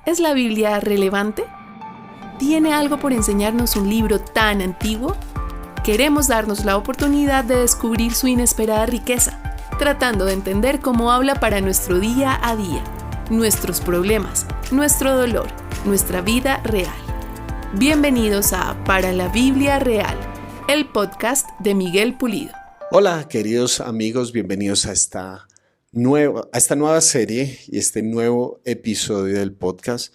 ¿Es la Biblia relevante? ¿Tiene algo por enseñarnos un libro tan antiguo? Queremos darnos la oportunidad de descubrir su inesperada riqueza, tratando de entender cómo habla para nuestro día a día, nuestros problemas, nuestro dolor, nuestra vida real. Bienvenidos a Para la Biblia Real, el podcast de Miguel Pulido. Hola, queridos amigos, bienvenidos a esta nueva serie y este nuevo episodio del podcast.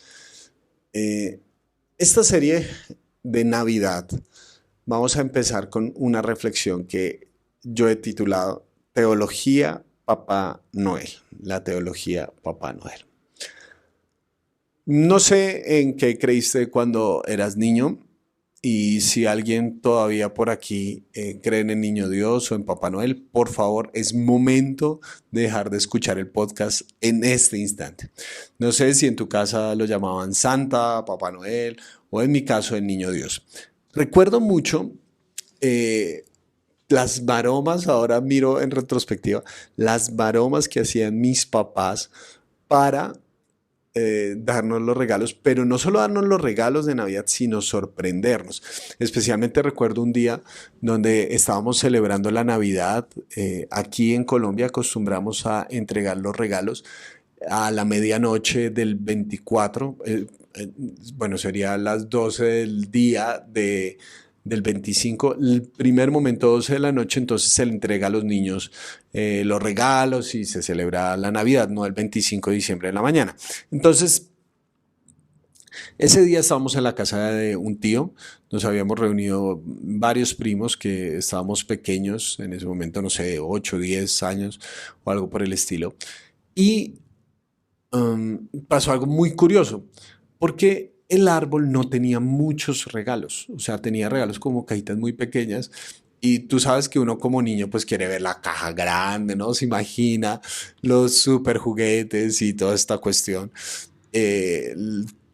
Esta serie de Navidad vamos a empezar con una reflexión que yo he titulado Teología Papá Noel, la teología Papá Noel. No sé en qué creíste cuando eras niño y si alguien todavía por aquí cree en el Niño Dios o en Papá Noel, por favor, es momento de dejar de escuchar el podcast en este instante. No sé si en tu casa lo llamaban Santa, Papá Noel o en mi caso el Niño Dios. Recuerdo mucho las maromas, ahora miro en retrospectiva, las maromas que hacían mis papás para darnos los regalos, pero no solo darnos los regalos de Navidad, sino sorprendernos. Especialmente recuerdo un día donde estábamos celebrando la Navidad. Aquí en Colombia acostumbramos a entregar los regalos a la medianoche del 24, bueno, sería las 12 del día del 25, el primer momento 12 de la noche, entonces se le entrega a los niños los regalos y se celebra la Navidad, no el 25 de diciembre de la mañana. Entonces, ese día estábamos en la casa de un tío, nos habíamos reunido varios primos que estábamos pequeños, en ese momento, no sé, 8, 10 años o algo por el estilo, y pasó algo muy curioso, porque el árbol no tenía muchos regalos, o sea, tenía regalos como cajitas muy pequeñas y tú sabes que uno como niño pues quiere ver la caja grande, ¿no? Se imagina los super juguetes y toda esta cuestión.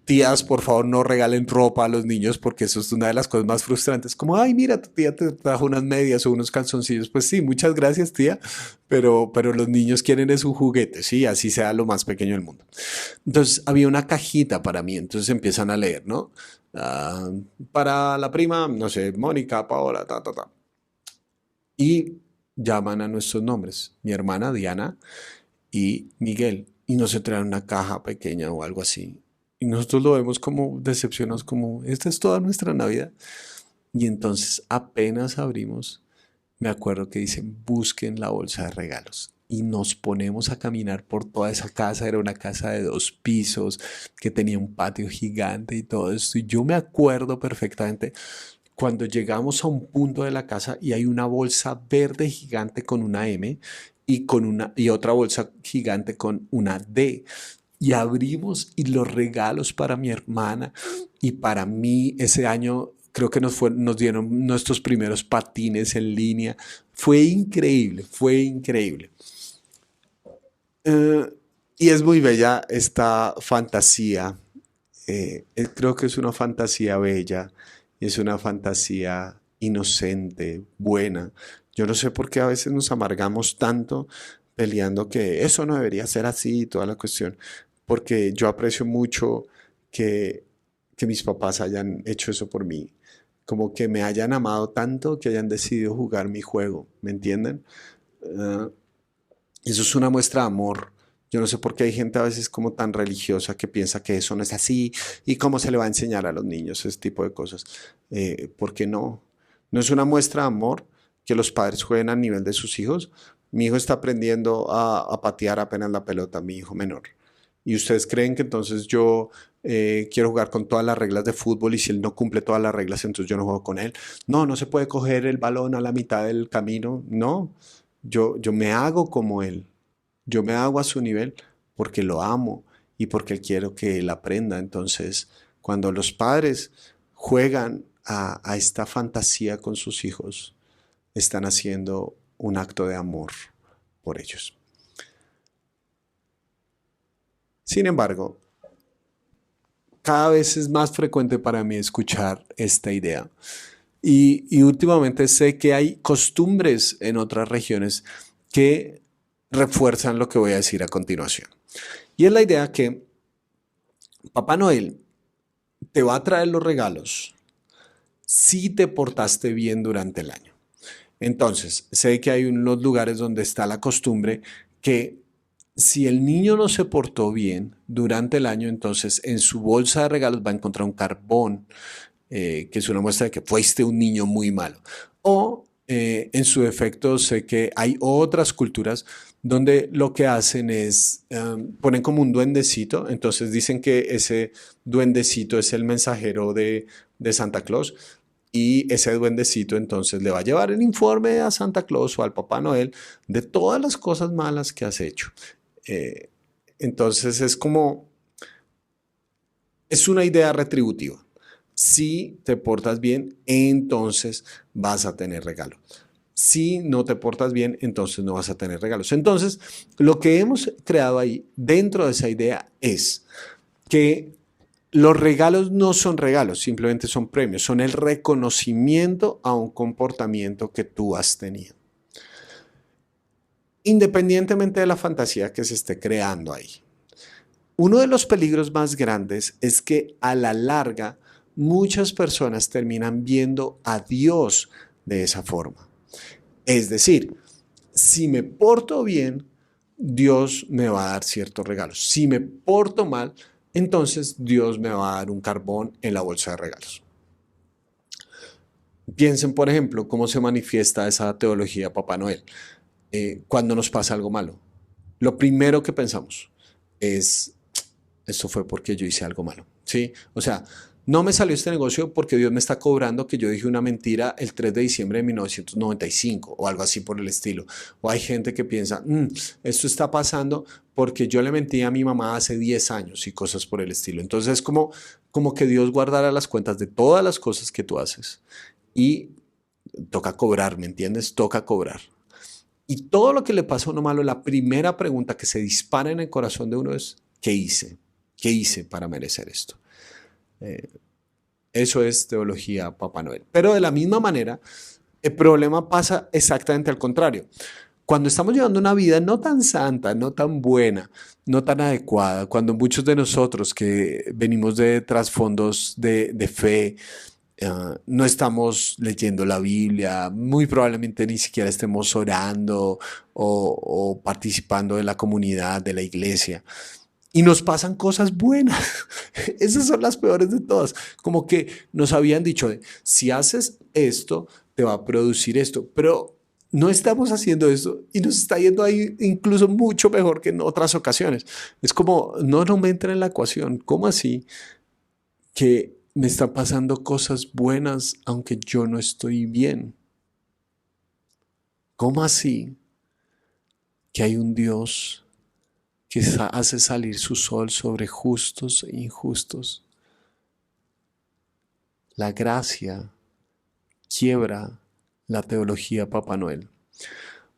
Tías, por favor, no regalen ropa a los niños porque eso es una de las cosas más frustrantes. Como, ay, mira, tu tía te trajo unas medias o unos calzoncillos. Pues sí, muchas gracias, tía, pero los niños quieren es un juguete, sí, así sea lo más pequeño del mundo. Entonces, había una cajita para mí, entonces empiezan a leer, ¿no? Para la prima, no sé, Mónica, Paola, ta, ta, ta. Y llaman a nuestros nombres, mi hermana Diana y Miguel, y nos traen una caja pequeña o algo así. Y nosotros lo vemos como decepcionados, como esta es toda nuestra Navidad. Y entonces apenas abrimos, me acuerdo que dicen busquen la bolsa de regalos. Y nos ponemos a caminar por toda esa casa. Era una casa de 2 pisos que tenía un patio gigante y todo esto. Y yo me acuerdo perfectamente cuando llegamos a un punto de la casa y hay una bolsa verde gigante con una M y otra bolsa gigante con una D. Y abrimos y los regalos para mi hermana y para mí ese año creo que nos dieron nuestros primeros patines en línea. Fue increíble, fue increíble. Y es muy bella esta fantasía. Creo que es una fantasía bella, es una fantasía inocente, buena. Yo no sé por qué a veces nos amargamos tanto peleando que eso no debería ser así y toda la cuestión, porque yo aprecio mucho que, que mis papás hayan hecho eso por mí, como que me hayan amado tanto que hayan decidido jugar mi juego, ¿me entienden? Uh, Eso es una muestra de amor. Yo no sé por qué hay gente a veces como tan religiosa que piensa que eso no es así y cómo se le va a enseñar a los niños ese tipo de cosas. ¿Por qué no? No es una muestra de amor que los padres jueguen a nivel de sus hijos. Mi hijo está aprendiendo a patear apenas la pelota, mi hijo menor. Y ustedes creen que entonces yo quiero jugar con todas las reglas de fútbol y si él no cumple todas las reglas, entonces yo no juego con él. No, no se puede coger el balón a la mitad del camino. No, yo me hago como él. Yo me hago a su nivel porque lo amo y porque quiero que él aprenda. Entonces, cuando los padres juegan a esta fantasía con sus hijos, están haciendo un acto de amor por ellos. Sin embargo, cada vez es más frecuente para mí escuchar esta idea. Y últimamente sé que hay costumbres en otras regiones que refuerzan lo que voy a decir a continuación. Y es la idea que Papá Noel te va a traer los regalos si te portaste bien durante el año. Entonces, sé que hay unos lugares donde está la costumbre que si el niño no se portó bien durante el año, entonces en su bolsa de regalos va a encontrar un carbón, que es una muestra de que fuiste un niño muy malo. O en su defecto, sé que hay otras culturas donde lo que hacen es ponen como un duendecito, entonces dicen que ese duendecito es el mensajero de Santa Claus. Y ese duendecito entonces le va a llevar el informe a Santa Claus o al Papá Noel de todas las cosas malas que has hecho. Eh, entonces es una idea retributiva. Si te portas bien, entonces vas a tener regalo. Si no te portas bien, entonces no vas a tener regalos. Entonces, lo que hemos creado ahí dentro de esa idea es que los regalos no son regalos, simplemente son premios, son el reconocimiento a un comportamiento que tú has tenido. Independientemente de la fantasía que se esté creando ahí. Uno de los peligros más grandes es que a la larga muchas personas terminan viendo a Dios de esa forma. Es decir, si me porto bien, Dios me va a dar ciertos regalos. Si me porto mal, entonces Dios me va a dar un carbón en la bolsa de regalos. Piensen, por ejemplo, cómo se manifiesta esa teología Papá Noel. Cuando nos pasa algo malo, lo primero que pensamos es, esto fue porque yo hice algo malo, ¿sí? O sea, no me salió este negocio porque Dios me está cobrando que yo dije una mentira el 3 de diciembre de 1995 o algo así por el estilo. O hay gente que piensa, esto está pasando porque yo le mentí a mi mamá hace 10 años y cosas por el estilo. Entonces es como que Dios guardara las cuentas de todas las cosas que tú haces y toca cobrar, ¿me entiendes? Toca cobrar. Y todo lo que le pasa a uno malo, la primera pregunta que se dispara en el corazón de uno es, ¿qué hice? ¿Qué hice para merecer esto? Eso es teología Papá Noel. Pero de la misma manera, el problema pasa exactamente al contrario. Cuando estamos llevando una vida no tan santa, no tan buena, no tan adecuada, cuando muchos de nosotros que venimos de trasfondos de fe, no estamos leyendo la Biblia, muy probablemente ni siquiera estemos orando o participando de la comunidad, de la iglesia. Y nos pasan cosas buenas. Esas son las peores de todas. Como que nos habían dicho, si haces esto, te va a producir esto. Pero no estamos haciendo esto y nos está yendo ahí incluso mucho mejor que en otras ocasiones. Es como, no me entra en la ecuación. ¿Cómo así que me están pasando cosas buenas aunque yo no estoy bien? ¿Cómo así que hay un Dios que hace salir su sol sobre justos e injustos? La gracia quiebra la teología Papá Noel,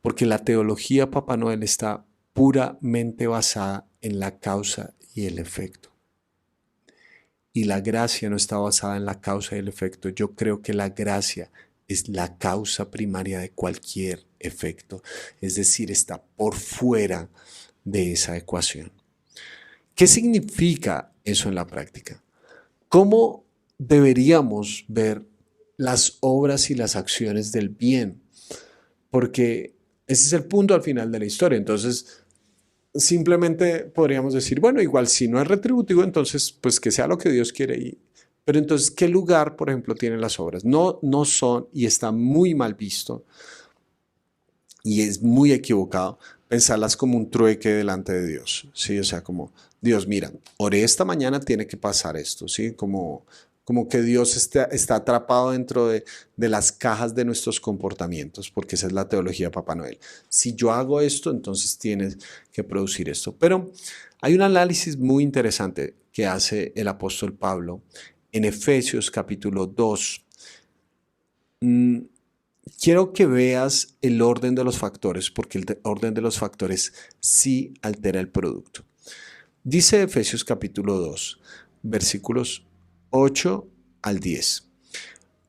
porque la teología Papá Noel está puramente basada en la causa y el efecto. Y la gracia no está basada en la causa y el efecto. Yo creo que la gracia es la causa primaria de cualquier efecto, es decir, está por fuera de esa ecuación. ¿Qué significa eso en la práctica? ¿Cómo deberíamos ver las obras y las acciones del bien? Porque ese es el punto al final de la historia. Entonces, simplemente podríamos decir, bueno, igual si no es retributivo, entonces pues que sea lo que Dios quiere. Pero entonces, ¿qué lugar, por ejemplo, tienen las obras? No son, y está muy mal visto, y es muy equivocado pensarlas como un trueque delante de Dios, ¿sí? O sea, como, Dios, mira, oré esta mañana, tiene que pasar esto, ¿sí? Como que Dios está atrapado dentro de las cajas de nuestros comportamientos, porque esa es la teología de Papá Noel. Si yo hago esto, entonces tienes que producir esto. Pero hay un análisis muy interesante que hace el apóstol Pablo en Efesios capítulo 2. Quiero que veas el orden de los factores, porque el orden de los factores sí altera el producto. Dice Efesios capítulo 2, versículos 8 al 10.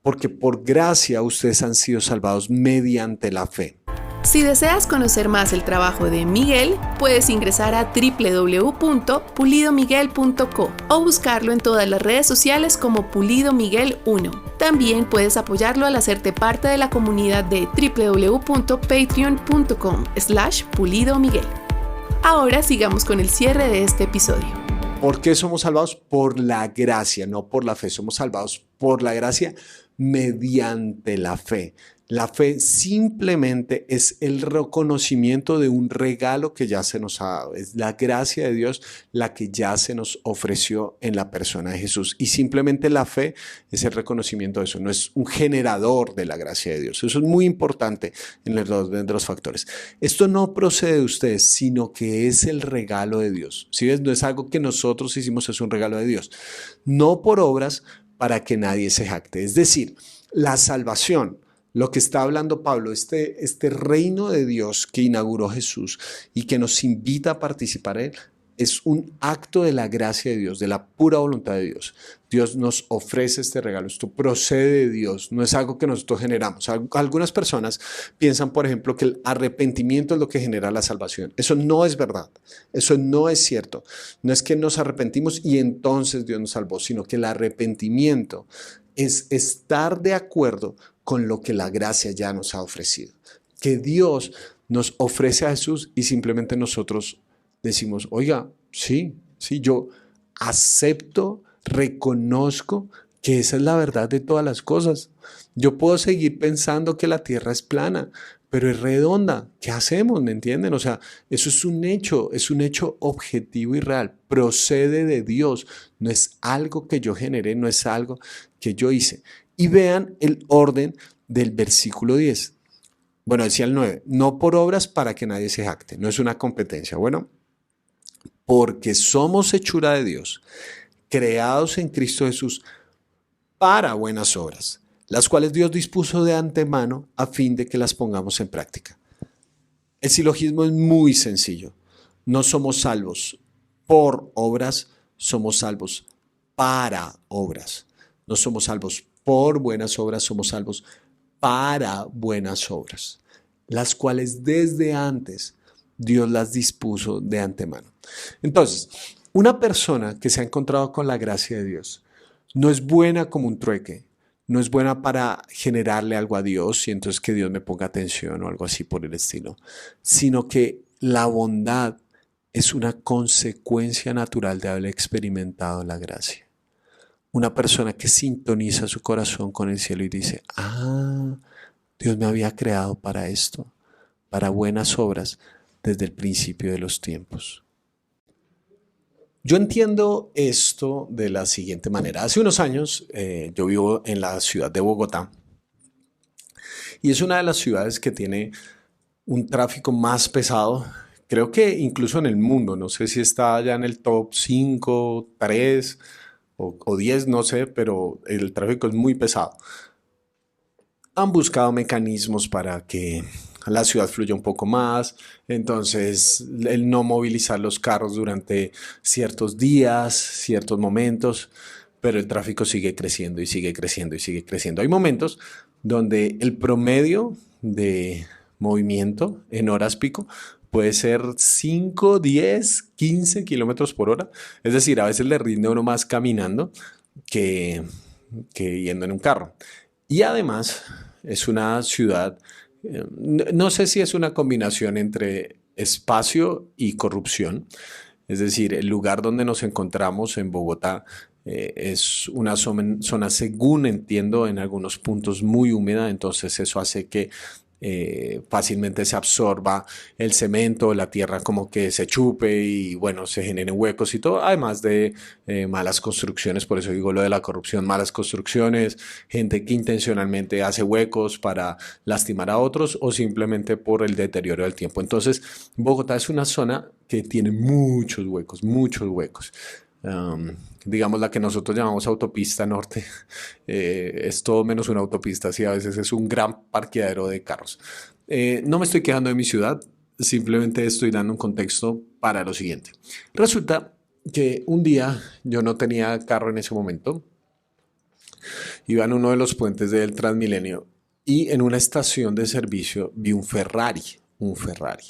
Porque por gracia ustedes han sido salvados mediante la fe. Si deseas conocer más el trabajo de Miguel, puedes ingresar a www.pulidomiguel.co o buscarlo en todas las redes sociales como Pulido Miguel 1. También puedes apoyarlo al hacerte parte de la comunidad de www.patreon.com/pulidomiguel. Ahora sigamos con el cierre de este episodio. ¿Por qué somos salvados? Por la gracia, no por la fe. Somos salvados por la gracia mediante la fe. La fe simplemente es el reconocimiento de un regalo que ya se nos ha dado. Es la gracia de Dios la que ya se nos ofreció en la persona de Jesús. Y simplemente la fe es el reconocimiento de eso. No es un generador de la gracia de Dios. Eso es muy importante en los factores. Esto no procede de ustedes, sino que es el regalo de Dios. ¿Sí ves? No es algo que nosotros hicimos, es un regalo de Dios. No por obras para que nadie se jacte. Es decir, la salvación, lo que está hablando Pablo, este reino de Dios que inauguró Jesús y que nos invita a participar en él, es un acto de la gracia de Dios, de la pura voluntad de Dios. Dios nos ofrece este regalo, esto procede de Dios, no es algo que nosotros generamos. Algunas personas piensan, por ejemplo, que el arrepentimiento es lo que genera la salvación. Eso no es verdad, eso no es cierto. No es que nos arrepentimos y entonces Dios nos salvó, sino que el arrepentimiento es estar de acuerdo con lo que la gracia ya nos ha ofrecido. Que Dios nos ofrece a Jesús y simplemente nosotros decimos, oiga, sí, yo acepto, reconozco que esa es la verdad de todas las cosas. Yo puedo seguir pensando que la tierra es plana, pero es redonda. ¿Qué hacemos? ¿Me entienden? O sea, eso es un hecho objetivo y real. Procede de Dios. No es algo que yo generé, no es algo que yo hice. Y vean el orden del versículo 10. Bueno, decía el 9, no por obras para que nadie se jacte. No es una competencia. Bueno, porque somos hechura de Dios, creados en Cristo Jesús para buenas obras, las cuales Dios dispuso de antemano a fin de que las pongamos en práctica. El silogismo es muy sencillo. No somos salvos por obras, somos salvos para obras. No somos salvos por buenas obras, somos salvos para buenas obras, las cuales desde antes Dios las dispuso de antemano. Entonces, una persona que se ha encontrado con la gracia de Dios no es buena como un trueque, no es buena para generarle algo a Dios y entonces que Dios me ponga atención o algo así por el estilo, sino que la bondad es una consecuencia natural de haber experimentado la gracia. Una persona que sintoniza su corazón con el cielo y dice, Dios me había creado para esto, para buenas obras desde el principio de los tiempos. Yo entiendo esto de la siguiente manera. Hace unos años yo vivo en la ciudad de Bogotá y es una de las ciudades que tiene un tráfico más pesado, creo que incluso en el mundo. No sé si está ya en el top 5, 3 o 10, no sé, pero el tráfico es muy pesado. Han buscado mecanismos para que la ciudad fluya un poco más, entonces el no movilizar los carros durante ciertos días, ciertos momentos, pero el tráfico sigue creciendo y sigue creciendo y sigue creciendo. Hay momentos donde el promedio de movimiento en horas pico puede ser 5, 10, 15 kilómetros por hora. Es decir, a veces le rinde a uno más caminando que yendo en un carro. Y además es una ciudad, no sé si es una combinación entre espacio y corrupción. Es decir, el lugar donde nos encontramos en Bogotá es una zona, según entiendo, en algunos puntos muy húmeda, entonces eso hace que fácilmente se absorba el cemento, la tierra como que se chupe y bueno, se generen huecos y todo, además de malas construcciones. Por eso digo lo de la corrupción, malas construcciones, gente que intencionalmente hace huecos para lastimar a otros o simplemente por el deterioro del tiempo. Entonces, Bogotá es una zona que tiene muchos huecos, muchos huecos. Digamos la que nosotros llamamos autopista norte, es todo menos una autopista, sí, a veces es un gran parqueadero de carros. No me estoy quejando de mi ciudad, simplemente estoy dando un contexto para lo siguiente. Resulta que un día yo no tenía carro en ese momento, iba en uno de los puentes del Transmilenio y en una estación de servicio vi un Ferrari, un Ferrari.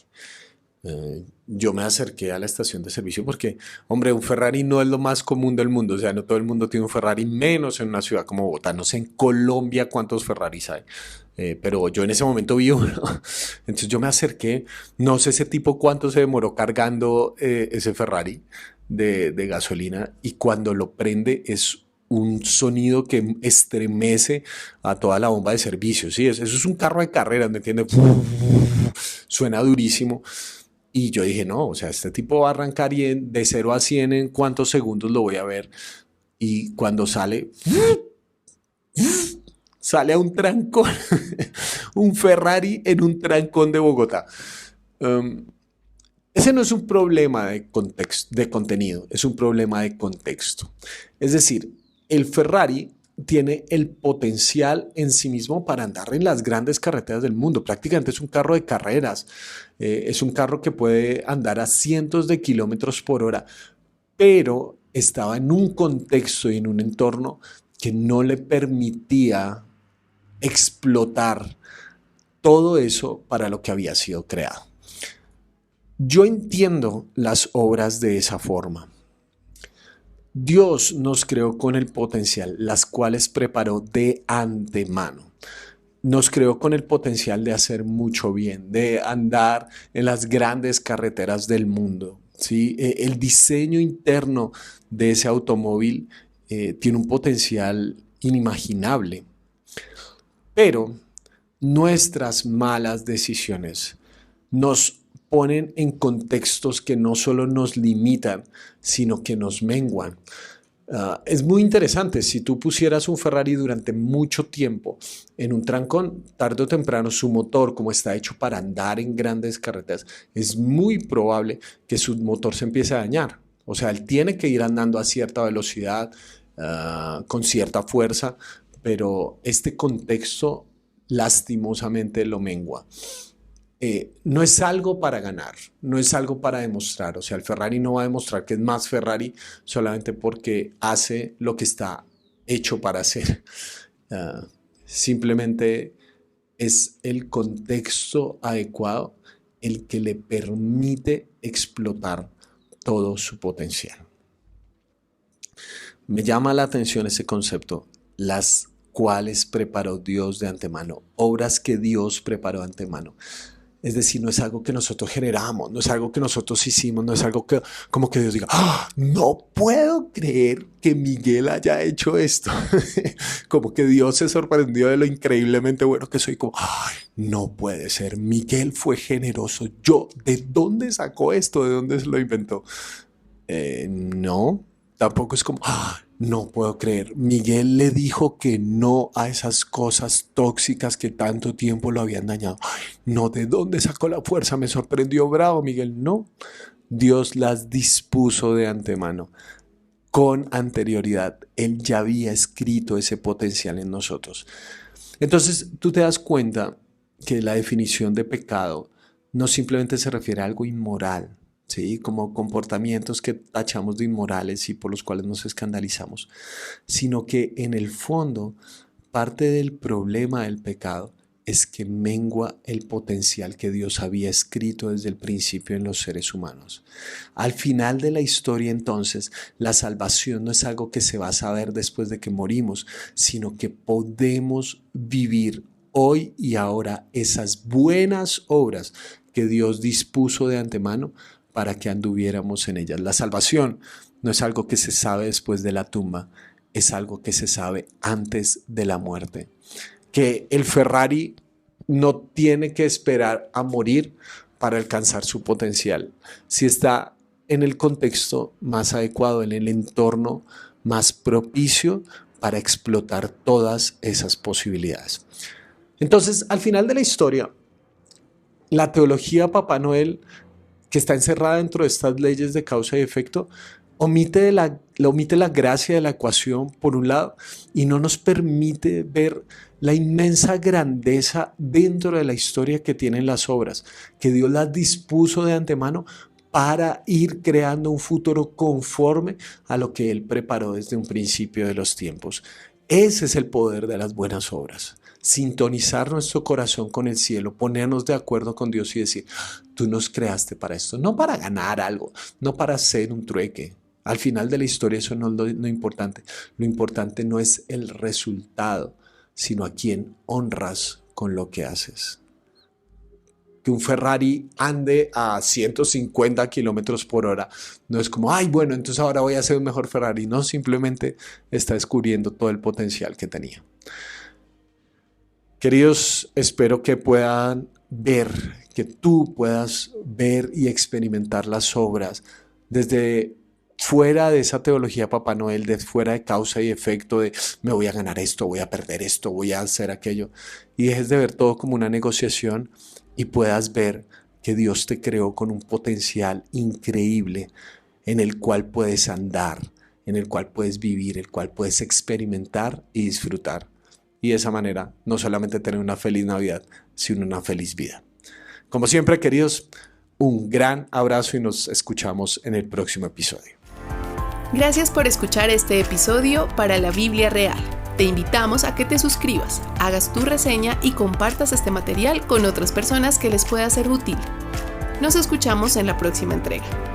Yo me acerqué a la estación de servicio porque, hombre, un Ferrari no es lo más común del mundo, o sea, no todo el mundo tiene un Ferrari, menos en una ciudad como Bogotá. No sé en Colombia cuántos Ferraris hay, pero yo en ese momento vi uno. Entonces yo me acerqué, no sé ese tipo cuánto se demoró cargando ese Ferrari de gasolina, y cuando lo prende es un sonido que estremece a toda la bomba de servicio. Sí, eso es un carro de carreras, ¿me entiendes? Suena durísimo. Y yo dije, no, o sea, este tipo va a arrancar y de 0 a 100 en cuántos segundos lo voy a ver. Y cuando sale, sale a un trancón, un Ferrari en un trancón de Bogotá. Um, Ese no es un problema de contexto, de contenido, es un problema de contexto. Es decir, el Ferrari tiene el potencial en sí mismo para andar en las grandes carreteras del mundo. Prácticamente es un carro de carreras, es un carro que puede andar a cientos de kilómetros por hora, pero estaba en un contexto y en un entorno que no le permitía explotar todo eso para lo que había sido creado. Yo entiendo las obras de esa forma. Dios nos creó con el potencial, las cuales preparó de antemano. Nos creó con el potencial de hacer mucho bien, de andar en las grandes carreteras del mundo, ¿sí? El diseño interno de ese automóvil tiene un potencial inimaginable, pero nuestras malas decisiones nos ponen en contextos que no solo nos limitan, sino que nos menguan. Es muy interesante, si tú pusieras un Ferrari durante mucho tiempo en un trancón, tarde o temprano su motor, como está hecho para andar en grandes carreteras, es muy probable que su motor se empiece a dañar. O sea, él tiene que ir andando a cierta velocidad, con cierta fuerza, pero este contexto lastimosamente lo mengua. No es algo para ganar, no es algo para demostrar. O sea, el Ferrari no va a demostrar que es más Ferrari solamente porque hace lo que está hecho para hacer. Simplemente es el contexto adecuado el que le permite explotar todo su potencial. Me llama la atención ese concepto, las cuales preparó Dios de antemano, obras que Dios preparó de antemano. Es decir, no es algo que nosotros generamos, no es algo que nosotros hicimos, no es algo que como que Dios diga, ¡ah! No puedo creer que Miguel haya hecho esto. Como que Dios se sorprendió de lo increíblemente bueno que soy. Como, ¡ay! No puede ser, Miguel fue generoso. ¿De dónde sacó esto? ¿De dónde se lo inventó? No, tampoco es como, ¡ah! No puedo creer. Miguel le dijo que no a esas cosas tóxicas que tanto tiempo lo habían dañado. Ay, no, ¿de dónde sacó la fuerza? Me sorprendió, bravo, Miguel. No, Dios las dispuso de antemano. Con anterioridad, Él ya había escrito ese potencial en nosotros. Entonces, tú te das cuenta que la definición de pecado no simplemente se refiere a algo inmoral, ¿sí? Como comportamientos que tachamos de inmorales y por los cuales nos escandalizamos, sino que en el fondo parte del problema del pecado es que mengua el potencial que Dios había escrito desde el principio en los seres humanos. Al final de la historia, entonces, la salvación no es algo que se va a saber después de que morimos, sino que podemos vivir hoy y ahora esas buenas obras que Dios dispuso de antemano para que anduviéramos en ellas. La salvación no es algo que se sabe después de la tumba, es algo que se sabe antes de la muerte. Que el Ferrari no tiene que esperar a morir para alcanzar su potencial. Si está en el contexto más adecuado, en el entorno más propicio para explotar todas esas posibilidades. Entonces, al final de la historia, la teología Papá Noel, que está encerrada dentro de estas leyes de causa y efecto, omite la gracia de la ecuación por un lado y no nos permite ver la inmensa grandeza dentro de la historia que tienen las obras, que Dios las dispuso de antemano para ir creando un futuro conforme a lo que Él preparó desde un principio de los tiempos. Ese es el poder de las buenas obras. sintonizar nuestro corazón con el cielo, ponernos de acuerdo con Dios y decir, tú nos creaste para esto, no para ganar algo, no para hacer un trueque. Al final de la historia eso no es lo importante. Lo importante no es el resultado, sino a quién honras con lo que haces. Que un Ferrari ande a 150 kilómetros por hora no es como, ay, bueno, entonces ahora voy a hacer un mejor Ferrari. No, simplemente está descubriendo todo el potencial que tenía. Queridos, espero que puedan ver, que tú puedas ver y experimentar las obras desde fuera de esa teología Papá Noel, de fuera de causa y efecto, de me voy a ganar esto, voy a perder esto, voy a hacer aquello, y dejes de ver todo como una negociación y puedas ver que Dios te creó con un potencial increíble en el cual puedes andar, en el cual puedes vivir, el cual puedes experimentar y disfrutar. Y de esa manera no solamente tener una feliz Navidad, sino una feliz vida. Como siempre, queridos, un gran abrazo y nos escuchamos en el próximo episodio. Gracias por escuchar este episodio para la Biblia Real. Te invitamos a que te suscribas, hagas tu reseña y compartas este material con otras personas que les pueda ser útil. Nos escuchamos en la próxima entrega.